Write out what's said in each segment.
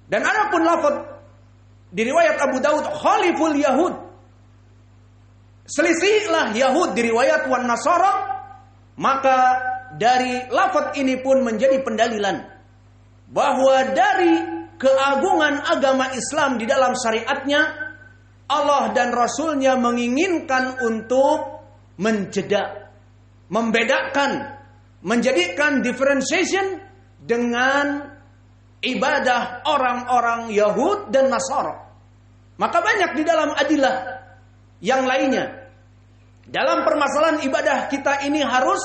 Dan adapun lafaz di riwayat Abu Daud khaliful Yahud, selisihilah Yahud di riwayat wan Nasara, maka dari lafaz ini pun menjadi pendalilan bahwa dari keagungan agama Islam di dalam syariatnya, Allah dan Rasulnya menginginkan untuk menjeda, membedakan, menjadikan differentiation dengan ibadah orang-orang Yahud dan Nasara. Maka banyak di dalam adilah yang lainnya. Dalam permasalahan ibadah kita ini harus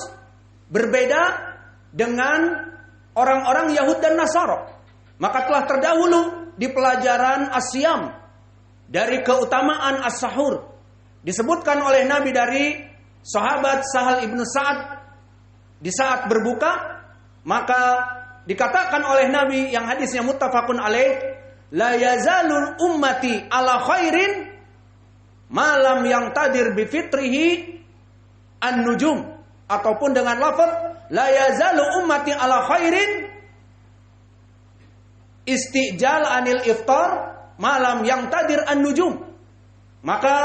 berbeda dengan orang-orang Yahud dan Nasara. Maka telah terdahulu di pelajaran As-Siyam dari keutamaan As-Sahur disebutkan oleh Nabi dari sahabat Sahal ibnu Sa'ad di saat berbuka, maka dikatakan oleh Nabi yang hadisnya muttafaqun alaih, la yazalul ummati ala khairin malam yang tadir bi fitrihi an-nujum, ataupun dengan lafaz la yazalu ummati ala khairin istijal anil iftar malam yang tadir an-nujum. Maka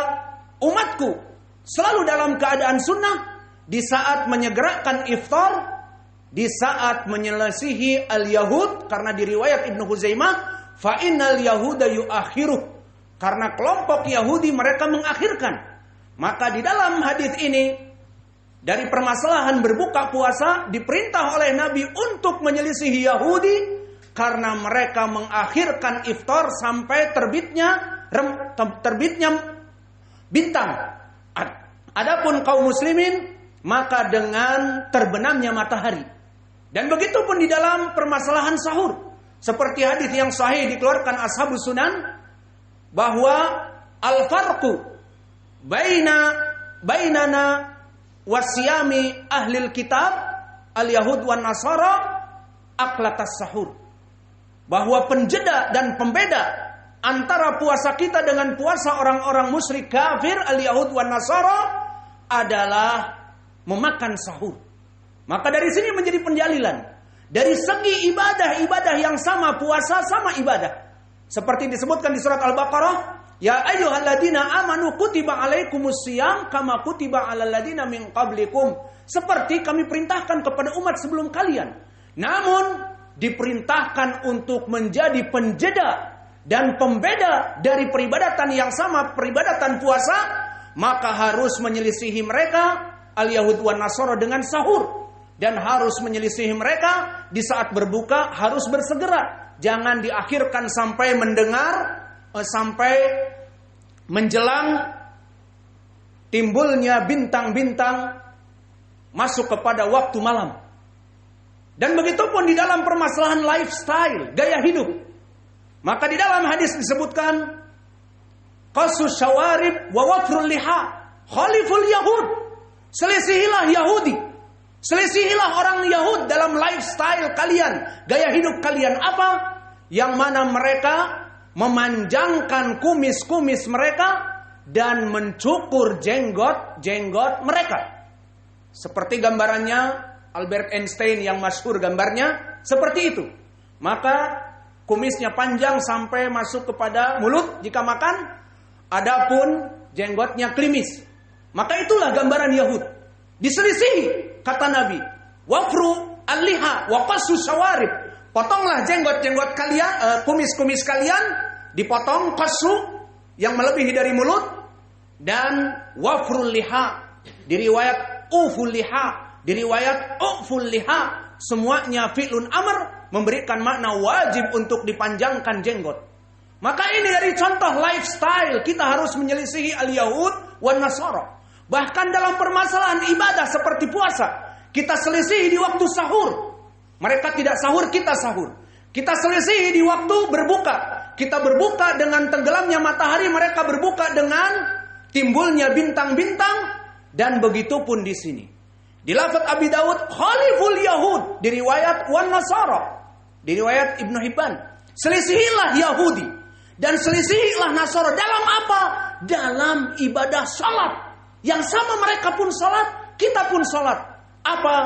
umatku selalu dalam keadaan sunnah di saat menyegerakan iftar, di saat menyelisihi al-Yahud, karena di riwayat Ibnu Huzaimah fa innal yahuda yuakhiruh, karena kelompok Yahudi mereka mengakhirkan. Maka di dalam hadis ini dari permasalahan berbuka puasa diperintah oleh Nabi untuk menyelisihi Yahudi karena mereka mengakhirkan iftar sampai terbitnya bintang. Adapun kaum muslimin maka dengan terbenamnya matahari. Dan begitu pun di dalam permasalahan sahur, seperti hadis yang sahih dikeluarkan Ashabus Sunan bahwa al-farqu bainana wasiyami ahlil kitab al-yahud wan nasara aklatas sahur. Bahwa penjeda dan pembeda antara puasa kita dengan puasa orang-orang musyrik kafir al-yahud wan nasara adalah memakan sahur. Maka dari sini menjadi penjalilan. Dari segi ibadah yang sama, puasa sama ibadah. Seperti disebutkan di surat Al-Baqarah, ya ayyuhalladzina amanu kutiba alaikumusiyam kama kutiba alal ladzina min qablikum. Seperti kami perintahkan kepada umat sebelum kalian. Namun diperintahkan untuk menjadi penjeda dan pembeda dari peribadatan yang sama, peribadatan puasa, maka harus menyelisihi mereka al-Yahud wan Nasara dengan sahur, dan harus menyelisihi mereka di saat berbuka harus bersegera, jangan diakhirkan sampai sampai menjelang timbulnya bintang-bintang masuk kepada waktu malam. Dan begitu pun di dalam permasalahan lifestyle, gaya hidup. Maka di dalam hadis disebutkan qasus syawarib wa wafrul liha khaliful yahud. Selisihilah Yahudi. Selisihilah orang Yahud dalam lifestyle kalian, gaya hidup kalian apa? Yang mana mereka memanjangkan kumis-kumis mereka dan mencukur jenggot mereka. Seperti gambarannya Albert Einstein yang masyhur gambarnya seperti itu. Maka kumisnya panjang sampai masuk kepada mulut jika makan, adapun jenggotnya klimis. Maka itulah gambaran Yahud. Diselisihi kata Nabi, wafru al-liha wa qassu syawarib. Potonglah jenggot-jenggot kalian, kumis-kumis kalian dipotong, qassu yang melebihi dari mulut, dan wafrul liha di riwayat uful liha, di riwayat uful liha, semuanya fi'lun amr, memberikan makna wajib untuk dipanjangkan jenggot. Maka ini dari contoh lifestyle kita harus menyelisihi al-Yahud wan Nasara. Bahkan dalam permasalahan ibadah seperti puasa, kita selisihi di waktu sahur. Mereka tidak sahur, kita sahur. Kita selisihi di waktu berbuka. Kita berbuka dengan tenggelamnya matahari, mereka berbuka dengan timbulnya bintang-bintang. Dan begitu pun di sini. Di lafaz Abi Daud khaliful Yahud, di riwayat wan Nasara, di riwayat Ibnu Hibban, selisihilah Yahudi dan selisihilah Nasara dalam apa? Dalam ibadah salat. Yang sama mereka pun salat, kita pun salat. Apa?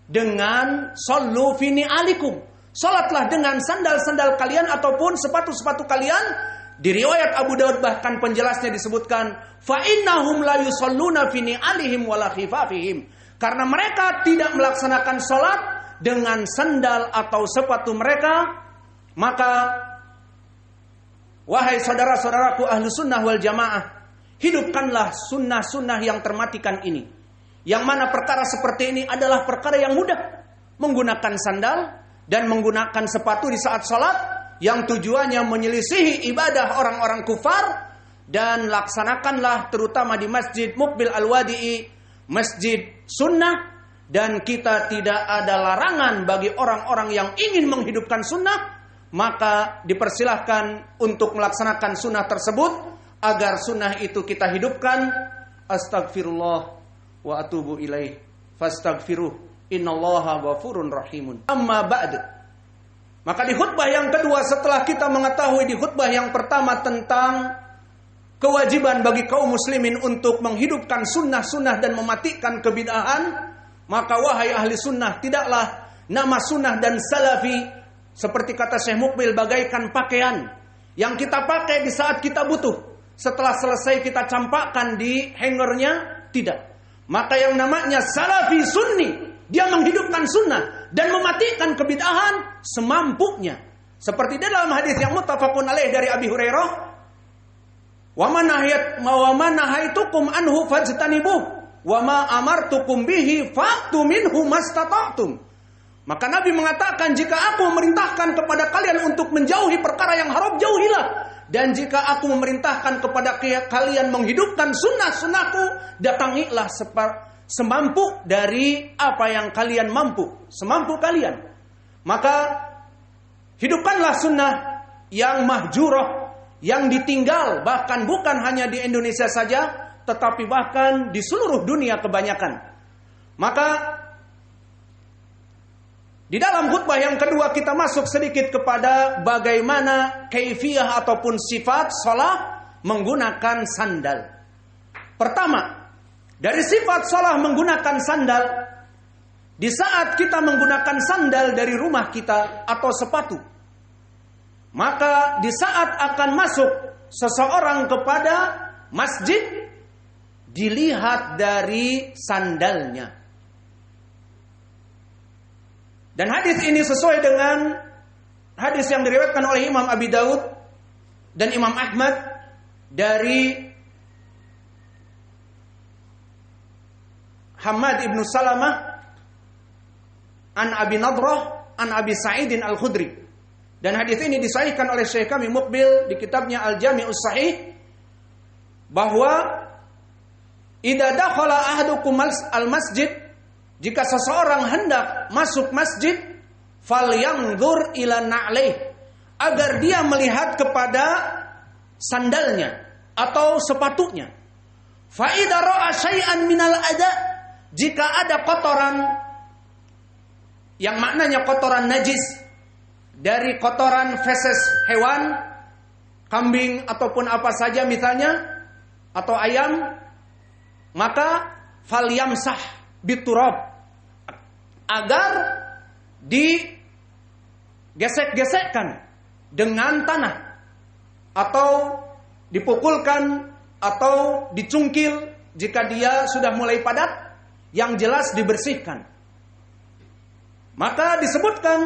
Dengan sallu fi ni'alikum. Salatlah dengan sandal-sandal kalian ataupun sepatu-sepatu kalian. Di riwayat Abu Daud bahkan penjelasnya disebutkan, fa innahum la yusalluna fi ni'alihim wala khifafihim. Karena mereka tidak melaksanakan salat dengan sandal atau sepatu mereka, maka wahai saudara-saudaraku ahlu sunnah wal jamaah, hidupkanlah sunnah-sunnah yang termatikan ini. Yang mana perkara seperti ini adalah perkara yang mudah. Menggunakan sandal dan menggunakan sepatu di saat salat yang tujuannya menyelisihi ibadah orang-orang kufar. Dan laksanakanlah terutama di Masjid Muqbil Al-Wadi'i, masjid sunnah. Dan kita tidak ada larangan bagi orang-orang yang ingin menghidupkan sunnah. Maka dipersilahkan untuk melaksanakan sunnah tersebut, agar sunnah itu kita hidupkan. Astagfirullah wa atubu ilaih. Fastaghfiruh. Innallaha ghafurun rahimun. Amma ba'd. Maka di khutbah yang kedua, setelah kita mengetahui di khutbah yang pertama tentang kewajiban bagi kaum muslimin untuk menghidupkan sunnah-sunnah dan mematikan kebid'ahan, maka wahai ahli sunnah, tidaklah nama sunnah dan salafi, seperti kata Syekh Muqbil, bagaikan pakaian yang kita pakai di saat kita butuh. Setelah selesai kita campakkan di hangernya, tidak. Maka yang namanya salafi sunni, dia menghidupkan sunnah dan mematikan kebid'ahan semampunya. Seperti dalam hadis yang muttafaqun alaih dari Abi Hurairah, wa man nahaitukum anhu fajtanibuh wa ma amartukum bihi fa'tu minhu mastata'tum. Maka Nabi mengatakan, jika aku memerintahkan kepada kalian untuk menjauhi perkara yang haram, jauhilah. Dan jika aku memerintahkan kepada kalian menghidupkan sunnah-sunnahku, datangilah semampu dari apa yang kalian mampu, semampu kalian. Maka hidupkanlah sunnah yang mahjurah, yang ditinggal, bahkan bukan hanya di Indonesia saja, tetapi bahkan di seluruh dunia kebanyakan. Maka di dalam khutbah yang kedua kita masuk sedikit kepada bagaimana kaifiyah ataupun sifat salat menggunakan sandal. Pertama, dari sifat salat menggunakan sandal, di saat kita menggunakan sandal dari rumah kita atau sepatu, maka di saat akan masuk seseorang kepada masjid, dilihat dari sandalnya. Dan hadis ini sesuai dengan hadis yang diriwayatkan oleh Imam Abi Daud dan Imam Ahmad dari Hamad ibn Salamah an Abi Nadrah an Abi Sa'idin Al-Khudri. Dan hadis ini disahihkan oleh Syekh kami Muqbil di kitabnya Al-Jami'us Sahih, bahwa idza dakhala ahadukum al-masjid, jika seseorang hendak masuk masjid, falyanzur ila na'laih, agar dia melihat kepada sandalnya atau sepatunya. Fa idza ra'a syai'an minal adha, jika ada kotoran yang maknanya kotoran najis dari kotoran feses hewan, kambing ataupun apa saja misalnya, atau ayam, maka falyamsah biturab, agar digesek-gesekkan dengan tanah, atau dipukulkan atau dicungkil jika dia sudah mulai padat, yang jelas dibersihkan. Maka disebutkan,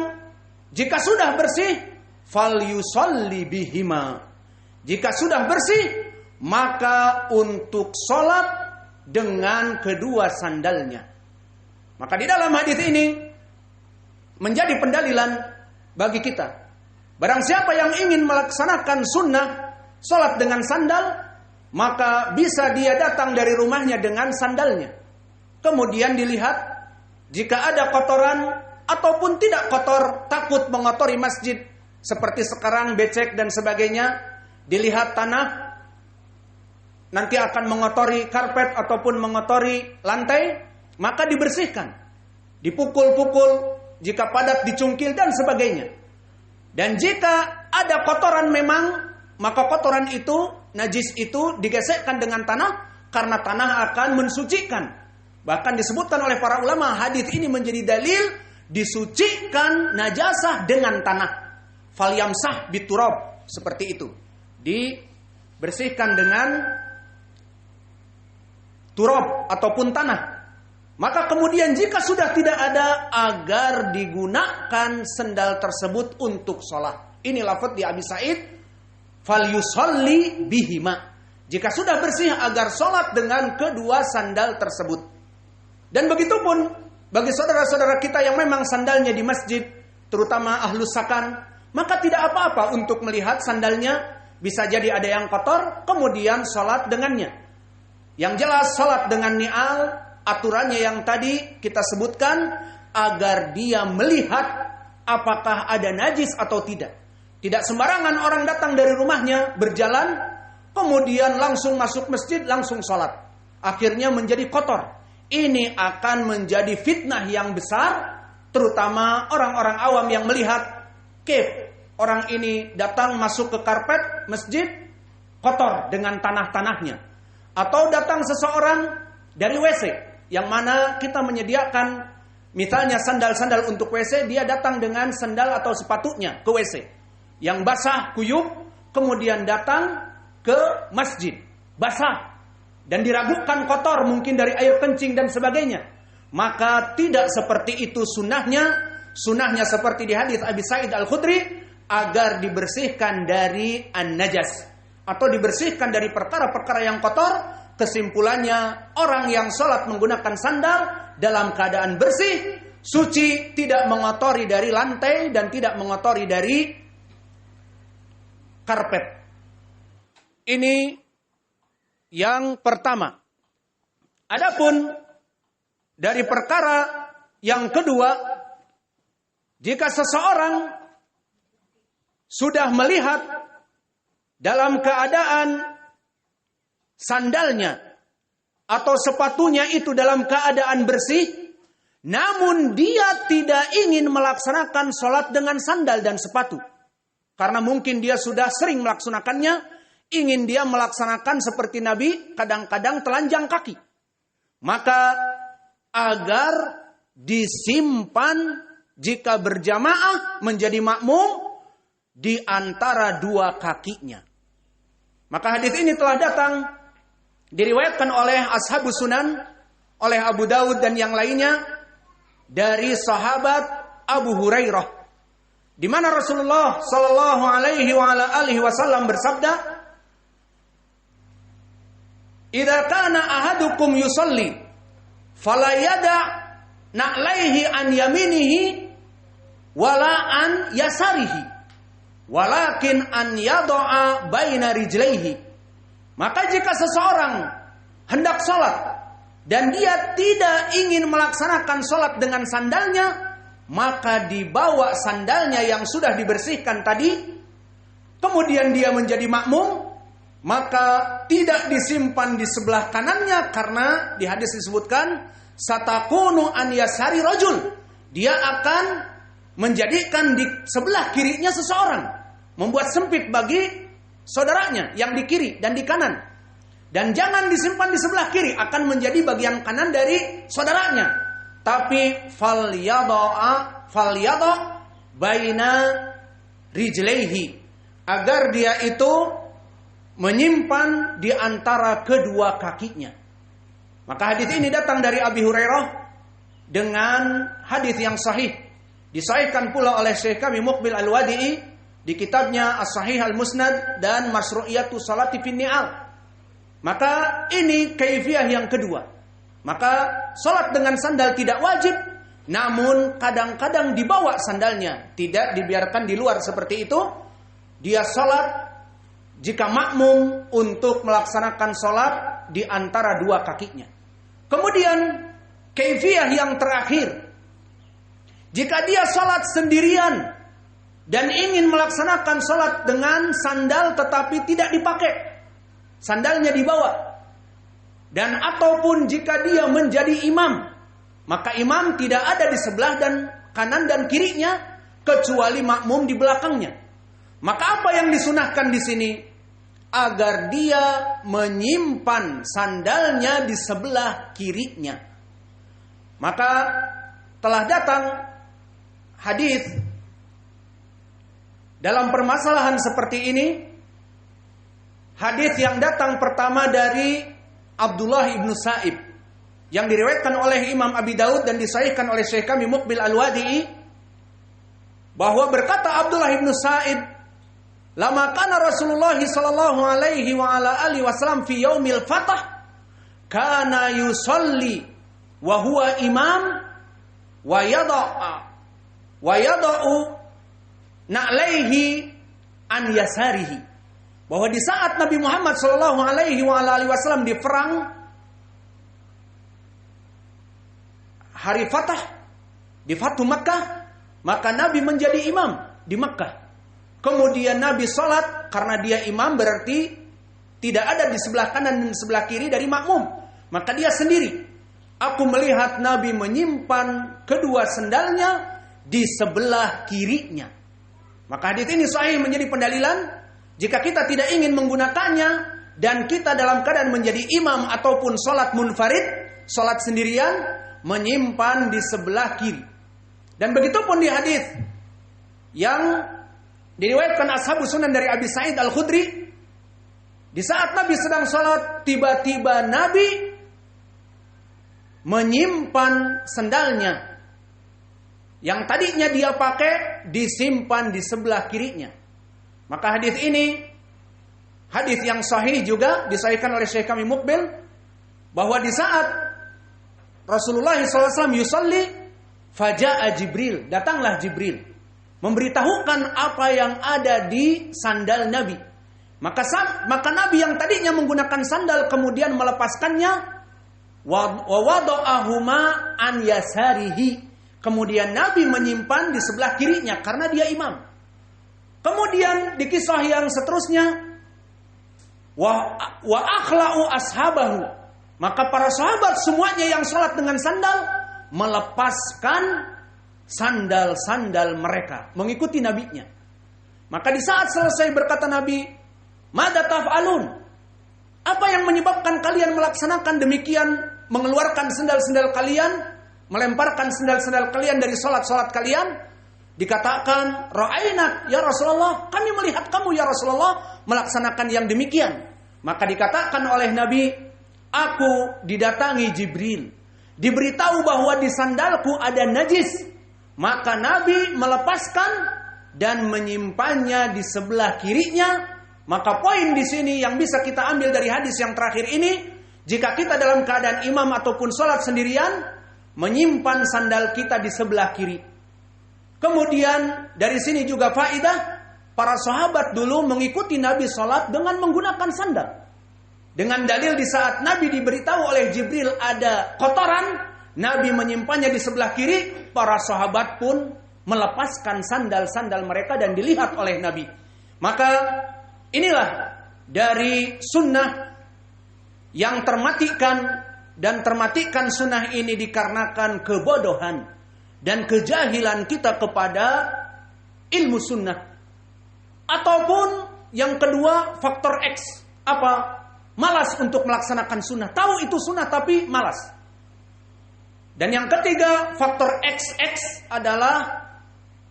jika sudah bersih, falyusalli bihima, jika sudah bersih, maka untuk sholat dengan kedua sandalnya. Maka di dalam hadis ini menjadi pendalilan bagi kita. Barang siapa yang ingin melaksanakan sunnah sholat dengan sandal, maka bisa dia datang dari rumahnya dengan sandalnya. Kemudian dilihat, jika ada kotoran ataupun tidak kotor, takut mengotori masjid seperti sekarang becek dan sebagainya, dilihat tanah nanti akan mengotori karpet ataupun mengotori lantai, maka dibersihkan, dipukul-pukul, jika padat dicungkil dan sebagainya. Dan jika ada kotoran memang, maka kotoran itu, najis itu digesekkan dengan tanah, karena tanah akan mensucikan. Bahkan disebutkan oleh para ulama, hadis ini menjadi dalil disucikan najasah dengan tanah. Falyamsah biturab, seperti itu. Dibersihkan dengan turab ataupun tanah. Maka kemudian jika sudah tidak ada, agar digunakan sendal tersebut untuk sholat. Ini lafaz di Abi Sa'id, falyusalli bihima. Jika sudah bersih, agar sholat dengan kedua sandal tersebut. Dan begitu pun bagi saudara-saudara kita yang memang sandalnya di masjid, terutama ahlus sakan, maka tidak apa-apa untuk melihat sandalnya. Bisa jadi ada yang kotor, kemudian sholat dengannya. Yang jelas sholat dengan ni'al, aturannya yang tadi kita sebutkan, agar dia melihat apakah ada najis atau tidak. Tidak sembarangan orang datang dari rumahnya, berjalan, kemudian langsung masuk masjid, langsung sholat. Akhirnya menjadi kotor. Ini akan menjadi fitnah yang besar, terutama orang-orang awam yang melihat, orang ini datang masuk ke karpet masjid, kotor dengan tanah-tanahnya. Atau datang seseorang dari WC, yang mana kita menyediakan misalnya sandal-sandal untuk WC, dia datang dengan sandal atau sepatunya ke WC yang basah, kuyup, kemudian datang ke masjid basah dan diragukan kotor mungkin dari air kencing dan sebagainya. Maka tidak seperti itu sunnahnya. Sunnahnya seperti di hadis Abi Sa'id Al-Khudri, agar dibersihkan dari an-najas, atau dibersihkan dari perkara-perkara yang kotor. Kesimpulannya, orang yang sholat menggunakan sandal dalam keadaan bersih, suci, tidak mengotori dari lantai dan tidak mengotori dari karpet. Ini yang pertama. Adapun dari perkara yang kedua, jika seseorang sudah melihat dalam keadaan sandalnya atau sepatunya itu dalam keadaan bersih, namun dia tidak ingin melaksanakan sholat dengan sandal dan sepatu, karena mungkin dia sudah sering melaksanakannya, ingin dia melaksanakan seperti Nabi, kadang-kadang telanjang kaki. Maka agar disimpan jika berjamaah menjadi makmum di antara dua kakinya. Maka hadis ini telah datang, diriwayatkan oleh Ashabus Sunan, oleh Abu Dawud dan yang lainnya, dari sahabat Abu Hurairah, di mana Rasulullah sallallahu alaihi wasallam bersabda, "Idza kana ahadukum yusalli fala yada' na'laihi an yaminihi wala an yasarihi, walakin an yada'a baina rijlaihi." Maka jika seseorang hendak sholat dan dia tidak ingin melaksanakan sholat dengan sandalnya, maka dibawa sandalnya yang sudah dibersihkan tadi, kemudian dia menjadi makmum, maka tidak disimpan di sebelah kanannya, karena di hadis disebutkan satakunu an yasari rajul, dia akan menjadikan di sebelah kirinya seseorang, membuat sempit bagi saudaranya yang di kiri dan di kanan. Dan jangan disimpan di sebelah kiri, akan menjadi bagian kanan dari saudaranya. Tapi falyada baina rijlaihi, agar dia itu menyimpan di antara kedua kakinya. Maka hadis ini datang dari Abi Hurairah dengan hadis yang sahih. Disahihkan pula oleh Syekh kami Muqbil Al-Wadi'i di kitabnya As-Sahih Al-Musnad dan Masru'iyatu Salati fin Ni'al. Maka ini kaifiyah yang kedua. Maka salat dengan sandal tidak wajib, namun kadang-kadang dibawa sandalnya, tidak dibiarkan di luar seperti itu. Dia salat jika makmum untuk melaksanakan salat di antara dua kakinya. Kemudian kaifiyah yang terakhir, jika dia salat sendirian dan ingin melaksanakan sholat dengan sandal tetapi tidak dipakai, sandalnya dibawa, dan ataupun jika dia menjadi imam, maka imam tidak ada di sebelah dan kanan dan kirinya, kecuali makmum di belakangnya. Maka apa yang disunahkan di sini? Agar dia menyimpan sandalnya di sebelah kirinya. Maka telah datang hadis dalam permasalahan seperti ini, hadis yang datang pertama dari Abdullah ibnu Sa'ib yang diriwayatkan oleh Imam Abi Daud dan disahihkan oleh Syekh kami Muqbil Al-Wadi'i, bahwa berkata Abdullah ibnu Sa'ib, lama kana Rasulullah sallallahu alaihi wa ala alihi wasallam fi yaumil fath kana yusalli wa huwa imam wa yada'u na'laihi an yasarihi, bahwa di saat Nabi Muhammad sallallahu alaihi wa ala alihi wasallam di perang hari Fatah, di Fatu Makkah, maka Nabi menjadi imam di Makkah. Kemudian Nabi sholat, karena dia imam berarti tidak ada di sebelah kanan dan sebelah kiri dari makmum, maka dia sendiri. Aku melihat Nabi menyimpan kedua sendalnya di sebelah kirinya. Maka hadits ini sahih menjadi pendalilan jika kita tidak ingin menggunakannya dan kita dalam keadaan menjadi imam ataupun sholat munfarid, sholat sendirian, menyimpan di sebelah kiri. Dan begitu pun di hadis yang diriwayatkan Ashabus Sunan dari Abi Sa'id Al-Khudri, di saat Nabi sedang sholat, tiba-tiba Nabi menyimpan sendalnya yang tadinya dia pakai, disimpan di sebelah kirinya. Maka hadis ini hadis yang sahih juga disahihkan oleh Syekh kami Muqbil, bahwa di saat Rasulullah SAW yusalli, faja'a Jibril, datanglah Jibril memberitahukan apa yang ada di sandal Nabi. Maka Nabi yang tadinya menggunakan sandal kemudian melepaskannya, wa wada'ahuma an yasarihi, kemudian Nabi menyimpan di sebelah kirinya karena dia imam. Kemudian di kisah yang seterusnya, wa akhla'u ashabahu, maka para sahabat semuanya yang sholat dengan sandal melepaskan sandal-sandal mereka, mengikuti nabinya. Maka di saat selesai berkata Nabi, "Mada taf'alun?" Apa yang menyebabkan kalian melaksanakan demikian, mengeluarkan sandal-sandal kalian, melemparkan sandal-sandal kalian dari salat-salat kalian? Dikatakan, "Ra'ainak ya Rasulullah, kami melihat kamu ya Rasulullah melaksanakan yang demikian." Maka dikatakan oleh Nabi, "Aku didatangi Jibril, diberitahu bahwa di sandalku ada najis." Maka Nabi melepaskan dan menyimpannya di sebelah kirinya. Maka poin di sini yang bisa kita ambil dari hadis yang terakhir ini, jika kita dalam keadaan imam ataupun sholat sendirian, menyimpan sandal kita di sebelah kiri. Kemudian dari sini juga faidah, para sahabat dulu mengikuti Nabi sholat dengan menggunakan sandal. Dengan dalil di saat Nabi diberitahu oleh Jibril ada kotoran, Nabi menyimpannya di sebelah kiri, para sahabat pun melepaskan sandal-sandal mereka dan dilihat oleh Nabi. Maka inilah dari sunnah yang termatikan, dan termatikan sunnah ini dikarenakan kebodohan dan kejahilan kita kepada ilmu sunnah. Ataupun yang kedua, faktor X, apa? Malas untuk melaksanakan sunnah. Tahu itu sunnah tapi malas. Dan yang ketiga, faktor XX adalah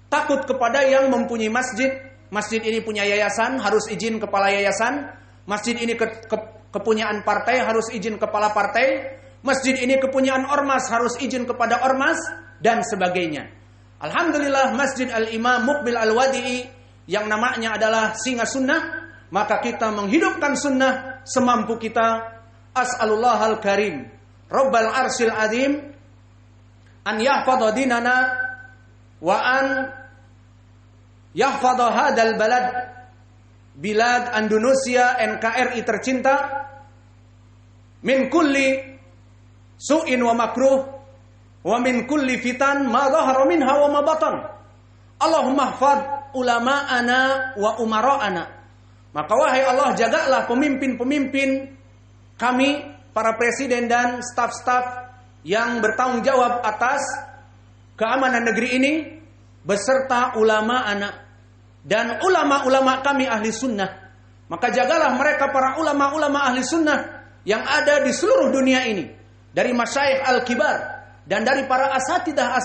takut kepada yang mempunyai masjid. Masjid ini punya yayasan, harus izin kepala yayasan. Masjid ini kepunyaan partai, harus izin kepala partai. Masjid ini kepunyaan ormas, harus izin kepada ormas, dan sebagainya. Alhamdulillah, Masjid Al-Imam Muqbil Al-Wadi'i yang namanya adalah Singa Sunnah, maka kita menghidupkan sunnah semampu kita. As'alullahal karim Rabbal arsil azim an yahfadha dinana wa an yahfadha hadal balad, bilad Indonesia NKRI tercinta, min kulli su'in wa makruh wa min kulli fitan ma dhahara minha wa ma batan. Allahumma hafadh ulama'ana wa umara'ana. Maka wahai Allah, jagalah pemimpin-pemimpin kami, para presiden dan staf-staf yang bertanggung jawab atas keamanan negeri ini, beserta ulama anak dan ulama-ulama kami ahli sunnah. Maka jagalah mereka, para ulama-ulama ahli sunnah yang ada di seluruh dunia ini, dari masyayikh al-kibar dan dari para asatidah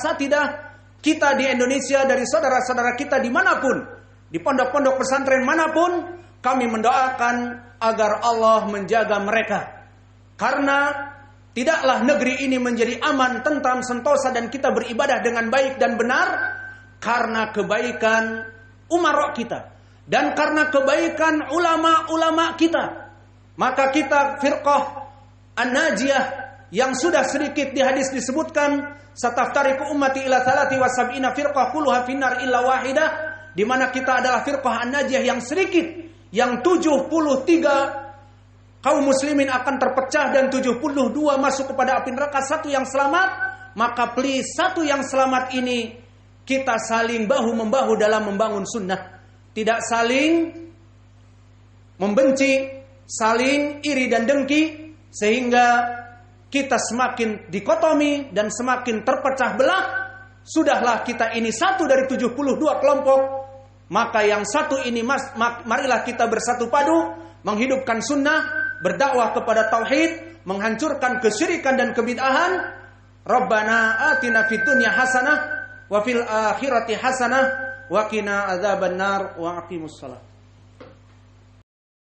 kita di Indonesia, dari saudara-saudara kita dimanapun, di pondok-pondok pesantren manapun, kami mendoakan agar Allah menjaga mereka. Karena tidaklah negeri ini menjadi aman, tentram, sentosa dan kita beribadah dengan baik dan benar karena kebaikan umarok kita dan karena kebaikan ulama-ulama kita. Maka kita firqah An-Najiyah yang sudah sedikit di hadis disebutkan, sataftariqu ummati ila 73 firqah kulluha finnar illa wahidah, di mana kita adalah firqah An-Najiyah yang sedikit, yang 73 kaum muslimin akan terpecah dan 72 masuk kepada api neraka, satu yang selamat. Maka please, satu yang selamat ini kita saling bahu-membahu dalam membangun sunnah. Tidak saling membenci, saling iri dan dengki, sehingga kita semakin dikotomi dan semakin terpecah belah. Sudahlah kita ini satu dari 72 kelompok, maka yang satu ini marilah kita bersatu padu, menghidupkan sunnah, berdakwah kepada tauhid, menghancurkan kesyirikan dan kebid'ahan. Rabbana atina fid dunya hasanah wa fil akhirati hasanah wa qina adzabannar wa aqimus shalah.